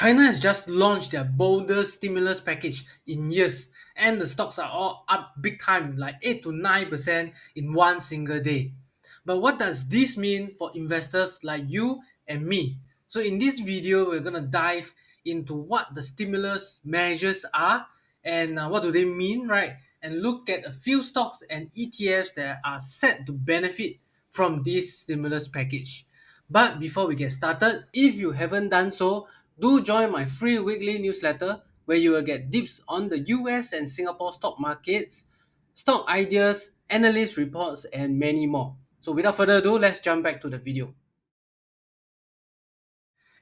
China has just launched their boldest stimulus package in years, and the stocks are all up big time, like 8 to 9% in one single day. But what does this mean for investors like you and me? So, in this video, we're gonna dive into what the stimulus measures are and what do they mean, right? And look at a few stocks and ETFs that are set to benefit from this stimulus package. But before we get started, if you haven't done so, do join my free weekly newsletter where you will get tips on the US and Singapore stock markets, stock ideas, analyst reports, and many more. So without further ado, let's jump back to the video.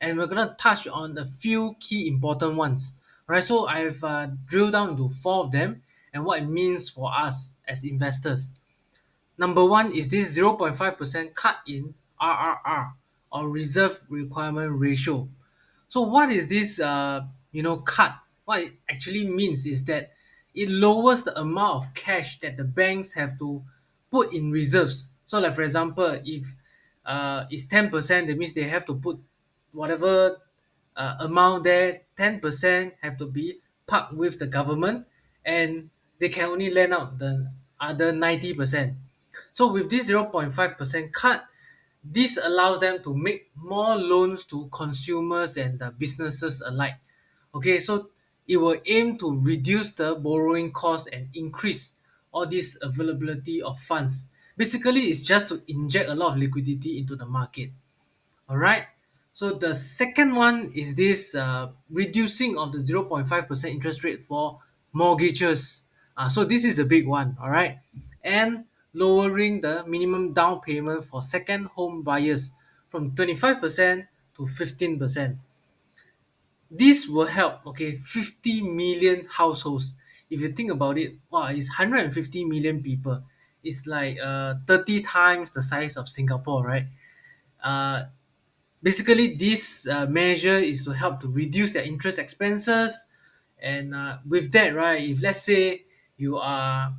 And we're gonna touch on a few key important ones. Right, so I've drilled down into four of them and what it means for us as investors. Number one is this 0.5% cut in RRR or reserve requirement ratio. So what is this cut? What it actually means is that it lowers the amount of cash that the banks have to put in reserves. So like for example, if it's 10%, that means they have to put whatever amount there, 10% have to be parked with the government, and they can only lend out the other 90%. So with this 0.5% cut, this allows them to make more loans to consumers and businesses alike. Okay, so it will aim to reduce the borrowing cost and increase all this availability of funds. Basically, it's just to inject a lot of liquidity into the market. All right. So the second one is this reducing of the 0.5% interest rate for mortgages. So this is a big one. All right. And lowering the minimum down payment for second home buyers from 25% to 15%. This will help, okay, 50 million households. If you think about it, wow, it's 150 million people. It's like 30 times the size of Singapore, right? Uh, Basically, this measure is to help to reduce their interest expenses. And with that, right, if let's say you are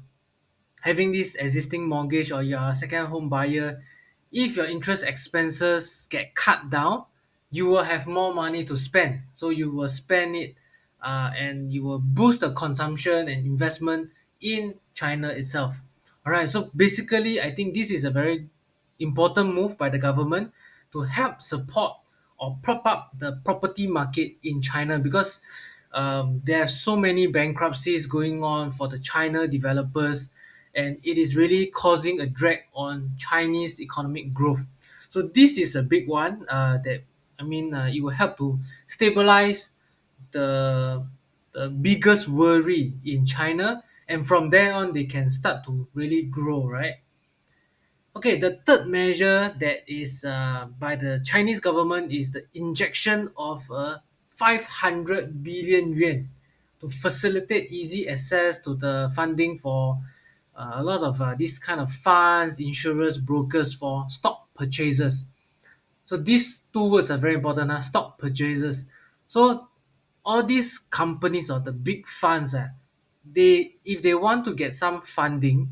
having this existing mortgage or you're a second home buyer, if your interest expenses get cut down, you will have more money to spend. So you will spend it and you will boost the consumption and investment in China itself. All right. So basically, I think this is a very important move by the government to help support or prop up the property market in China because there are so many bankruptcies going on for the China developers, and it is really causing a drag on Chinese economic growth. So this is a big one that it will help to stabilize the biggest worry in China, and from there on they can start to really grow, right? Okay, the third measure that is by the Chinese government is the injection of 500 billion yuan to facilitate easy access to the funding for a lot of these kind of funds, insurers, brokers for stock purchases. So these two words are very important, stock purchases. So all these companies or the big funds, they if they want to get some funding,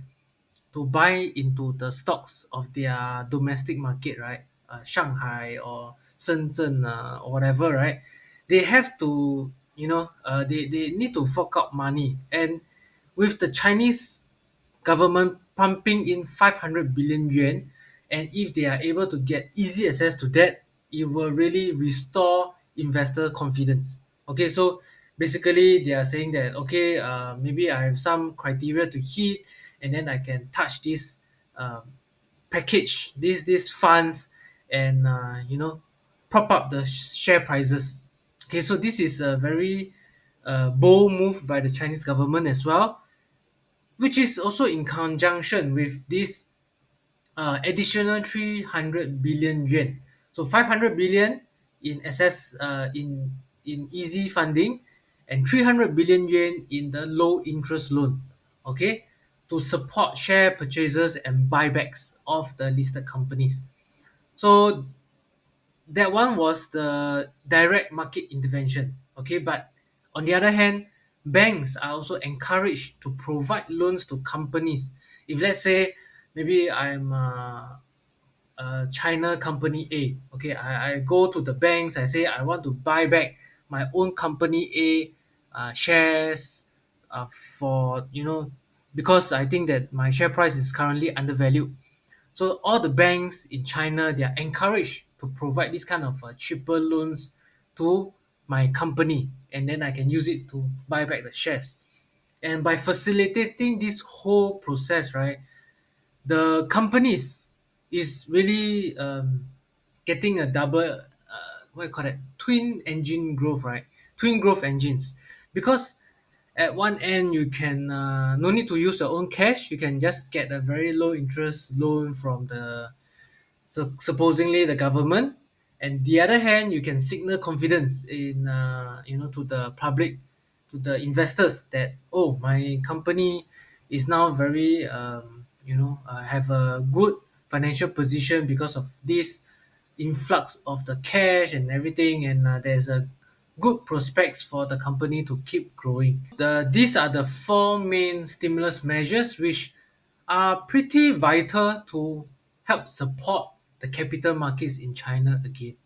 to buy into the stocks of their domestic market, right? Shanghai or Shenzhen or whatever, right? They have to, they need to fork out money. And with the Chinese government pumping in 500 billion yuan, and if they are able to get easy access to that, it will really restore investor confidence. Okay, so basically they are saying that, okay, maybe I have some criteria to hit, and then I can touch this uh, package, these funds, and prop up the share prices. Okay, so this is a very bold move by the Chinese government as well, which is also in conjunction with this additional 300 billion yuan. So 500 billion in SS in easy funding, and 300 billion yuan in the low interest loan. Okay, to support share purchases and buybacks of the listed companies. So that one was the direct market intervention. Okay, but on the other hand, banks are also encouraged to provide loans to companies. If let's say maybe I'm China company A. Okay, I go to the banks. I say I want to buy back my own company A shares for because I think that my share price is currently undervalued. So all the banks in China, they are encouraged to provide this kind of cheaper loans to my company, and then I can use it to buy back the shares. And by facilitating this whole process, right, the companies is really getting a double what you call that, twin engine growth, right? Twin growth engines, because at one end you can no need to use your own cash, you can just get a very low interest loan from the supposedly the government, and the other hand you can signal confidence in to the public, to the investors, that oh, my company is now very have a good financial position because of this influx of the cash and everything, and there's a good prospects for the company to keep growing. These are the four main stimulus measures which are pretty vital to help support the capital markets in China again.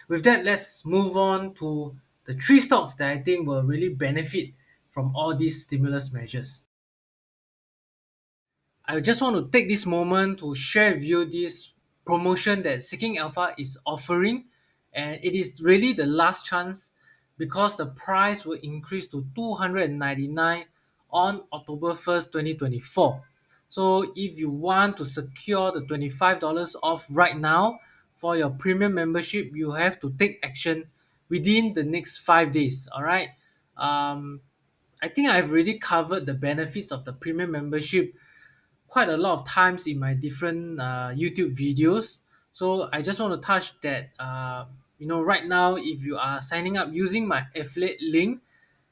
With that, let's move on to the three stocks that I think will really benefit from all these stimulus measures. I just want to take this moment to share with you this promotion that Seeking Alpha is offering, and it is really the last chance because the price will increase to 299 on October 1st, 2024. So if you want to secure the $25 off right now for your premium membership, you have to take action within the next 5 days. All right. Um, I think I've already covered the benefits of the premium membership quite a lot of times in my different YouTube videos. So I just want to touch that, right now, if you are signing up using my affiliate link,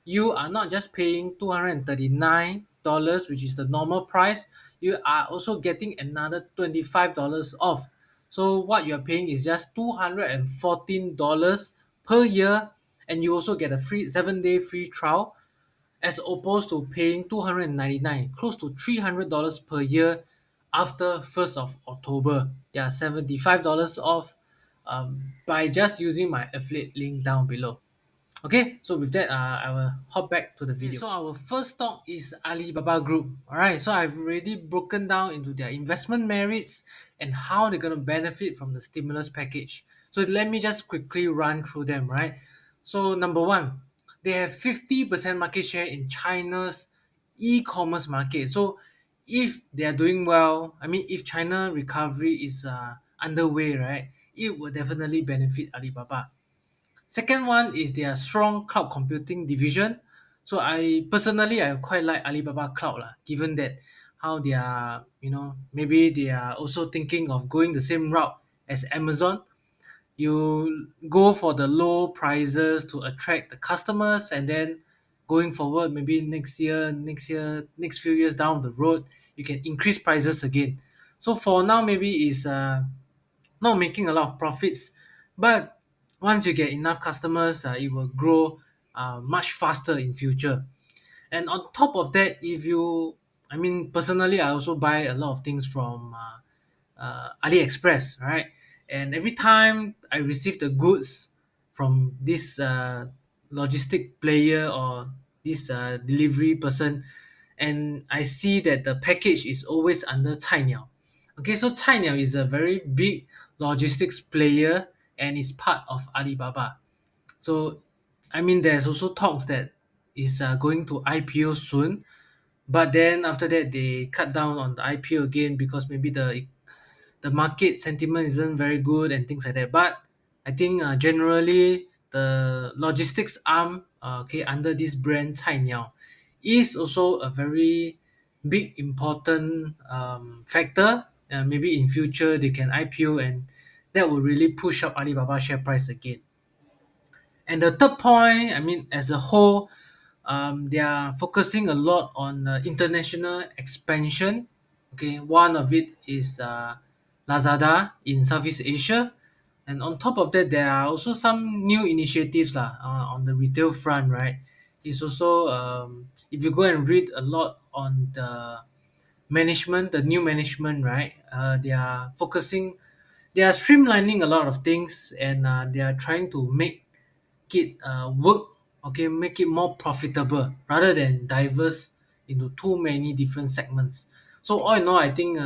you are not just paying $239, which is the normal price, you are also getting another $25 off. So what you're paying is just $214 per year, and you also get a free 7-day free trial, as opposed to paying 299, close to $300 per year after 1st of October. Yeah, $75 off by just using my affiliate link down below. Okay, so with that, I will hop back to the video. So our first stock is Alibaba Group. All right, so I've already broken down into their investment merits and how they're going to benefit from the stimulus package. So let me just quickly run through them, right? So number one, they have 50% market share in China's e-commerce market. So if they are doing well, I mean, if China recovery is underway, right, it will definitely benefit Alibaba. Second one is their strong cloud computing division. So I quite like Alibaba Cloud lah, given that how they are, maybe they are also thinking of going the same route as Amazon. You go for the low prices to attract the customers, and then going forward, maybe next few years down the road, you can increase prices again. So for now, maybe is not making a lot of profits, but once you get enough customers, it will grow much faster in future. And on top of that, if you, I mean, personally, I also buy a lot of things from AliExpress, right? And every time I receive the goods from this logistic player or this delivery person, and I see that the package is always under 菜鸟. Okay, so 菜鸟 is a very big logistics player and is part of Alibaba. So, I mean, there's also talks that is going to IPO soon, but then after that they cut down on the IPO again because maybe the market sentiment isn't very good and things like that. But I think generally the logistics arm, okay, under this brand 菜鸟 is also a very big important factor. Maybe in future they can IPO, and that will really push up Alibaba share price again. And the third point, I mean, as a whole, they are focusing a lot on international expansion. Okay, one of it is Lazada in Southeast Asia. And on top of that, there are also some new initiatives lah, on the retail front, right? It's also, if you go and read a lot on the management, the new management, right? They are streamlining a lot of things, and they are trying to make it work, okay, make it more profitable rather than diverse into too many different segments. So all in all, I think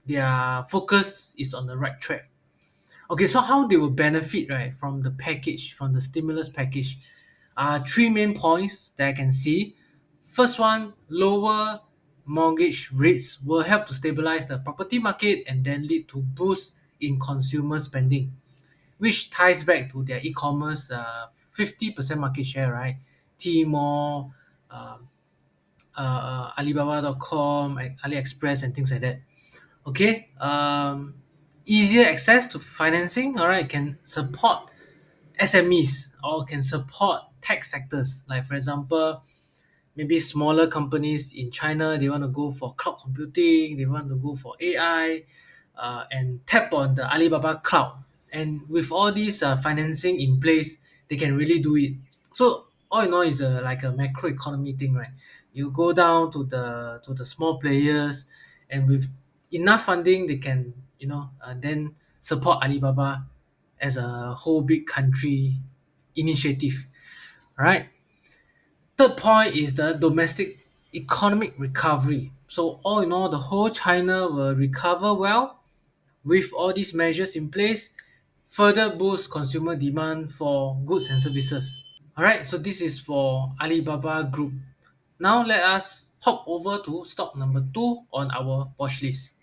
their focus is on the right track. Okay, so how they will benefit, right, from the package, from the stimulus package? Three main points that I can see. First one, lower mortgage rates will help to stabilize the property market and then lead to boost in consumer spending, which ties back to their e-commerce 50% market share, right? Tmall, um, Alibaba.com, AliExpress, and things like that. Okay, easier access to financing, all right, can support SMEs or can support tech sectors. Like for example, maybe smaller companies in China, they want to go for cloud computing, they want to go for AI, and tap on the Alibaba cloud. And with all these financing in place, they can really do it. So all in all, is a like a macro economy thing, right? You go down to the small players, and with enough funding, they can then support Alibaba as a whole big country initiative, right? Third point is the domestic economic recovery. So all in all, the whole China will recover well with all these measures in place, further boost consumer demand for goods and services. All right, so this is for Alibaba Group. Now let us hop over to stock number two on our watch list.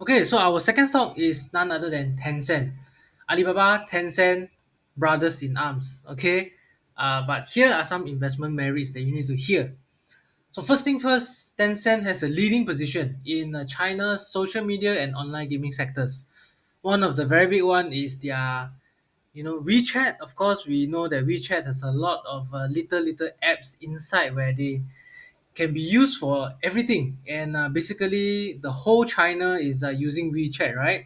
Okay, so our second stock is none other than Tencent. Alibaba, Tencent, brothers in arms. Okay, but here are some investment merits that you need to hear. So first thing first, Tencent has a leading position in China's social media and online gaming sectors. One of the very big one is their, WeChat. Of course, we know that WeChat has a lot of little apps inside where they can be used for everything. And basically, the whole China is using WeChat, right?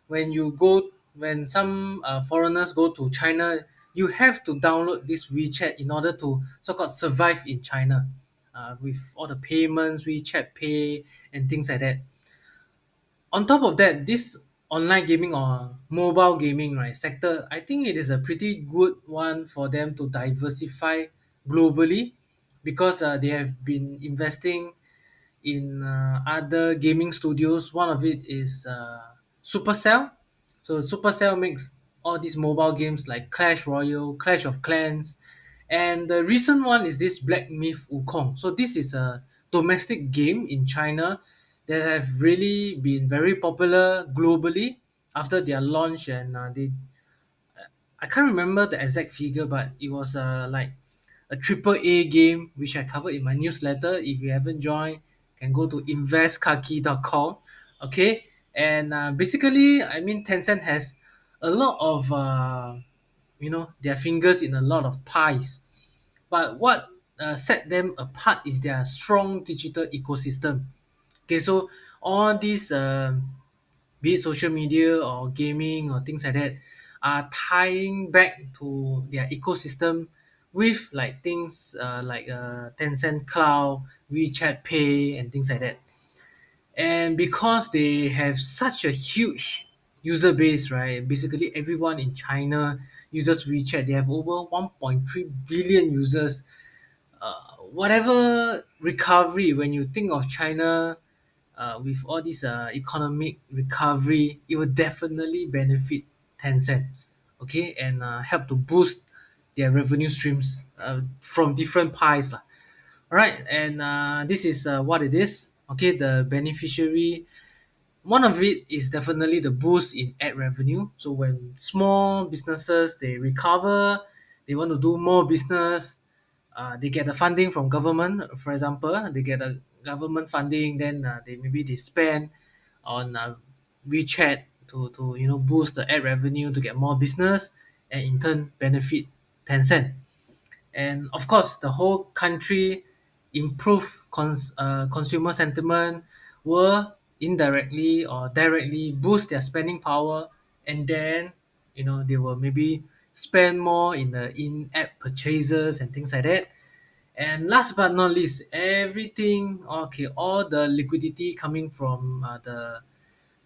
When some foreigners go to China, you have to download this WeChat in order to so-called survive in China, with all the payments, WeChat Pay, and things like that. On top of that, this online gaming or mobile gaming, right, sector, I think it is a pretty good one for them to diversify globally, because they have been investing in other gaming studios. One of it is Supercell. So Supercell makes all these mobile games like Clash Royale, Clash of Clans, and the recent one is this Black Myth Wukong. So this is a domestic game in China that have really been very popular globally after their launch, and I can't remember the exact figure, but it was like a triple A game which I covered in my newsletter. If you haven't joined, can go to investkaki.com. Okay, and basically, I mean, Tencent has a lot of their fingers in a lot of pies. But what set them apart is their strong digital ecosystem. Okay, so all these be it social media or gaming or things like that, are tying back to their ecosystem with like things like Tencent Cloud, WeChat Pay, and things like that. And because they have such a huge user base, right? Basically, everyone in China uses WeChat. They have over 1.3 billion users. Whatever recovery, when you think of China, with all this economic recovery, it will definitely benefit Tencent, okay, and help to boost their revenue streams from different pies, lah. All right, and this is what it is. Okay, the beneficiary, one of it is definitely the boost in ad revenue. So when small businesses they recover, they want to do more business, they get the funding from government. For example, they get a government funding, then they spend on WeChat to boost the ad revenue to get more business, and in turn benefit Tencent. And of course, the whole country improve consumer sentiment will indirectly or directly boost their spending power, and then they will maybe spend more in the in-app purchases and things like that. And last but not least, everything, okay, all the liquidity coming from the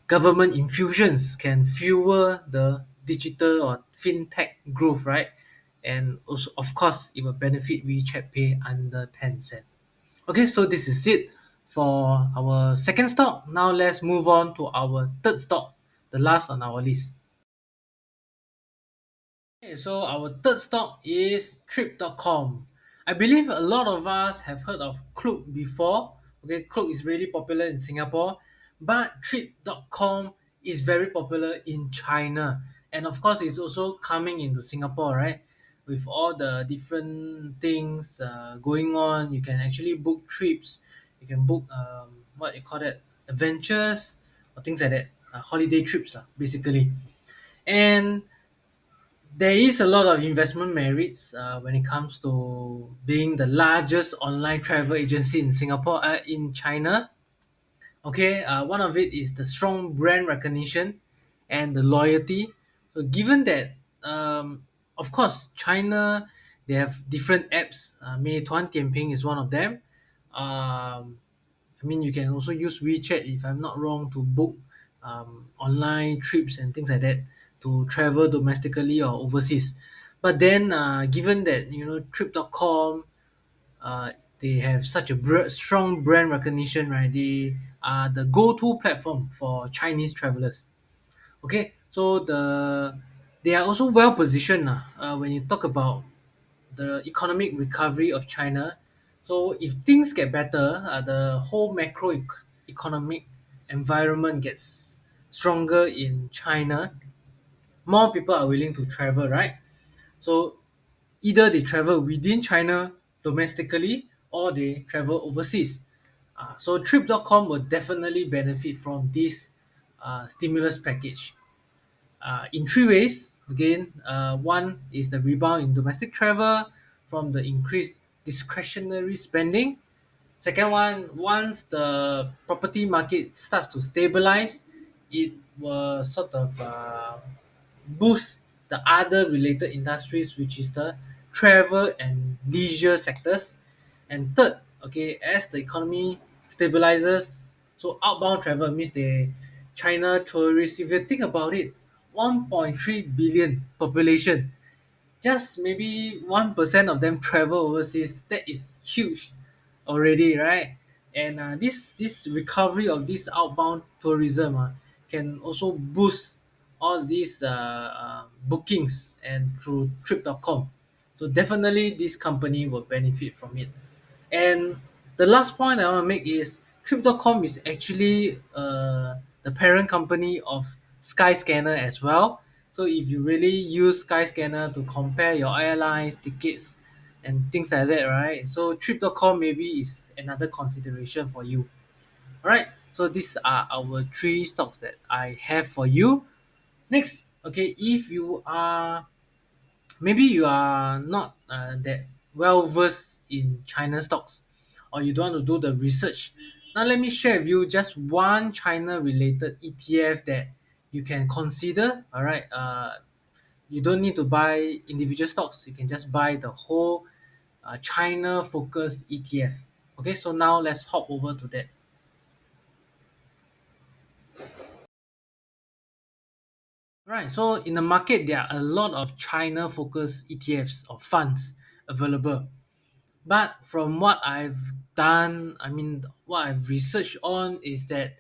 government infusions can fuel the digital or fintech growth, right? And also, of course, it will benefit WeChat Pay under Tencent. Okay, so this is it for our second stock. Now let's move on to our third stock, the last on our list. Okay, so our third stock is Trip.com. I believe a lot of us have heard of Klook before. Okay, Klook is really popular in Singapore, but Trip.com is very popular in China. And of course, it's also coming into Singapore, right? With all the different things going on, you can actually book trips. You can book what you call that, adventures or things like that, holiday trips, basically. And there is a lot of investment merits when it comes to being the largest online travel agency in Singapore, in China. Okay, one of it is the strong brand recognition and the loyalty. So, given that, of course, China, they have different apps. Meituan Tianping is one of them. I mean, you can also use WeChat, if I'm not wrong, to book online trips and things like that to travel domestically or overseas. But then, given that Trip.com, uh, they have such a strong brand recognition, right? They are the go-to platform for Chinese travelers. Okay, so they are also well positioned when you talk about the economic recovery of China. So if things get better, the whole economic environment gets stronger in China. More people are willing to travel, right? So either they travel within China domestically or they travel overseas. So Trip.com will definitely benefit from this stimulus package in three ways. Again, one is the rebound in domestic travel from the increased discretionary spending. Second one, once the property market starts to stabilize, it will sort of boost the other related industries, which is the travel and leisure sectors. And third, okay, as the economy stabilizes, so outbound travel means the China tourists, if you think about it, 1.3 billion population, just maybe 1% of them travel overseas. That is huge already, right? And this recovery of this outbound tourism can also boost all these bookings and through Trip.com. So definitely this company will benefit from it. And the last point I want to make is Trip.com is actually the parent company of Skyscanner as well. So if you really use Skyscanner to compare your airlines tickets and things like that, right? So Trip.com maybe is another consideration for you. All right. So these are our three stocks that I have for you. Next, okay, if you are maybe you are not that well versed in China stocks, or you don't want to do the research. Now let me share with you just one China related ETF that you can consider. All right, you don't need to buy individual stocks. You can just buy the whole China focused ETF. Okay, so now let's hop over to that. Right, so in the market there are a lot of China focused ETFs or funds available. But from what I've done, I mean, what I've researched on is that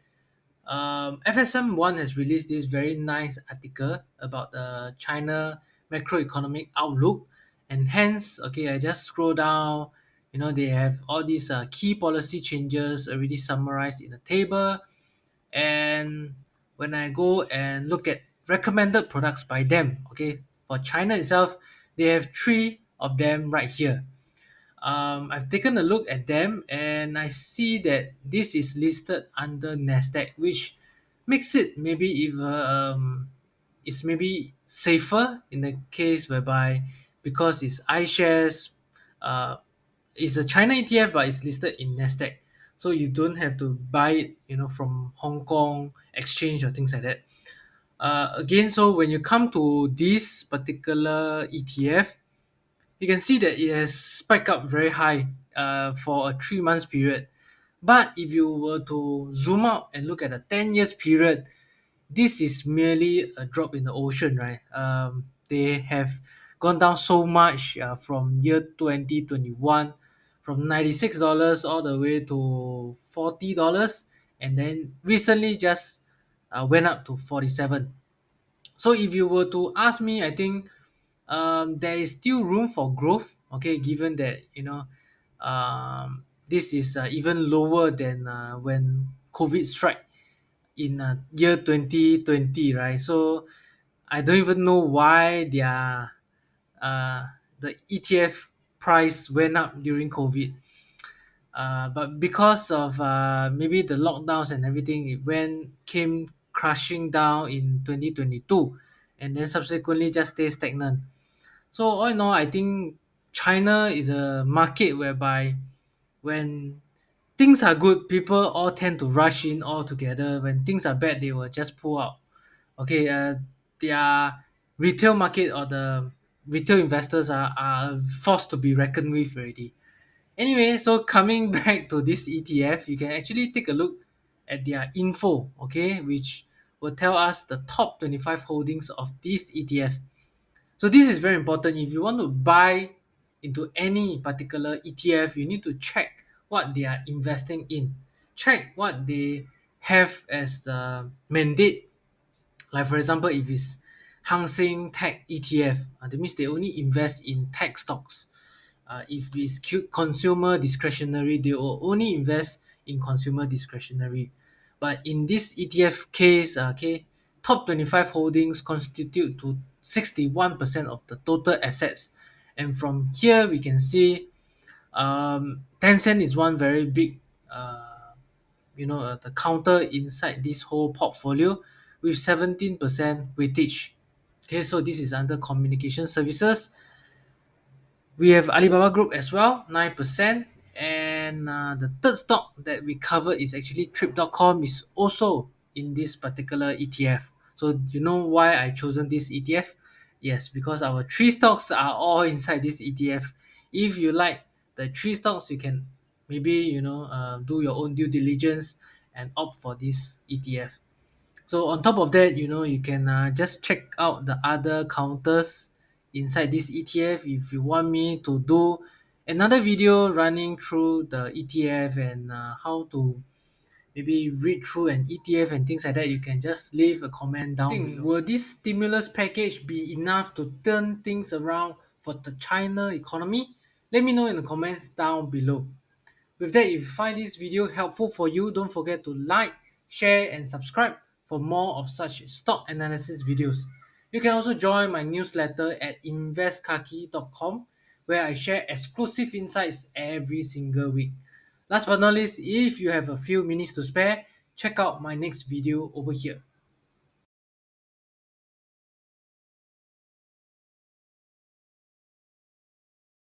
FSM1 has released this very nice article about the China macroeconomic outlook, and hence, okay, I just scroll down. They have all these key policy changes already summarized in a table, and when I go and look at recommended products by them, okay, for China itself, they have three of them right here. I've taken a look at them and I see that this is listed under Nasdaq, which makes it maybe if it's maybe safer in the case whereby because it's iShares, uh, it's a China ETF but it's listed in Nasdaq, so you don't have to buy it, from Hong Kong exchange or things like that. Again, so when you come to this particular ETF, you can see that it has spiked up very high for a 3 months period. But if you were to zoom out and look at a 10 years period, this is merely a drop in the ocean, right? They have gone down so much from year 2021, from $96 all the way to $40, and then recently just went up to 47. So if you were to ask me, I think there is still room for growth. Okay, given that this is even lower than when COVID struck in year 2020, right? So I don't even know why uh, the ETF price went up during COVID. But because of maybe the lockdowns and everything, it went came crashing down in 2022, and then subsequently just stay stagnant. So all in all, I think China is a market whereby when things are good, people all tend to rush in all together. When things are bad, they will just pull out. Okay, their retail market or the retail investors are forced to be reckoned with already. Anyway, so coming back to this ETF, you can actually take a look at their info, okay, which will tell us the top 25 holdings of this ETF. So this is very important. If you want to buy into any particular ETF, you need to check what they are investing in. Check what they have as the mandate. Like for example, if it's Hang Seng Tech ETF, that means they only invest in tech stocks. If it's consumer discretionary, they will only invest in consumer discretionary. But in this ETF case, okay, top 25 holdings constitute to 61% of the total assets. And from here, we can see Tencent is one very big, the counter inside this whole portfolio with 17% weightage. Okay, so this is under communication services. We have Alibaba Group as well, 9%. And the third stock that we cover is actually Trip.com, is also in this particular ETF. So you know why I chosen this ETF? Yes, because our three stocks are all inside this ETF. If you like the three stocks, you can maybe do your own due diligence and opt for this ETF. So on top of that, you can just check out the other counters inside this ETF. If you want me to do another video running through the ETF and how to maybe read through an ETF and things like that, you can just leave a comment down below. Will this stimulus package be enough to turn things around for the China economy? Let me know in the comments down below. With that, if you find this video helpful for you, don't forget to like, share, and subscribe for more of such stock analysis videos. You can also join my newsletter at investkaki.com, where I share exclusive insights every single week. Last but not least, if you have a few minutes to spare, check out my next video over here.